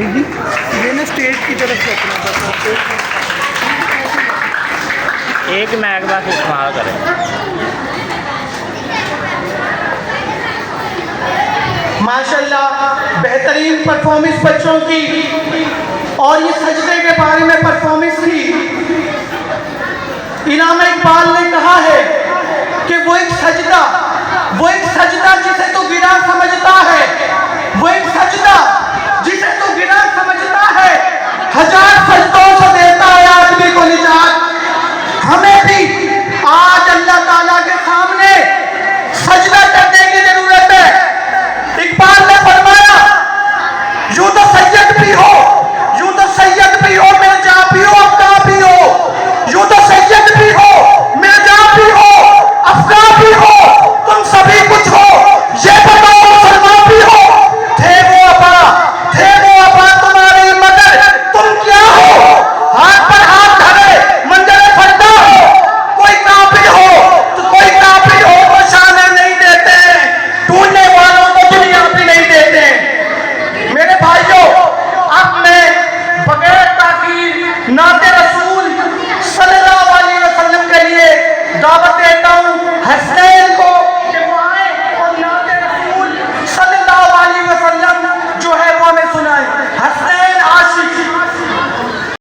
जी ये ना स्टेज की तरफ से अपना बस एक मैग बस इस्तेमाल करें। माशाल्लाह बेहतरीन परफॉर्मेंस बच्चों की। और ये सजदे के बारे में परफॉर्मेंस थी। इनाम इकबाल ने कहा है कि वो एक सजदा जिसे तू गिरा समझता है, वो एक सजदा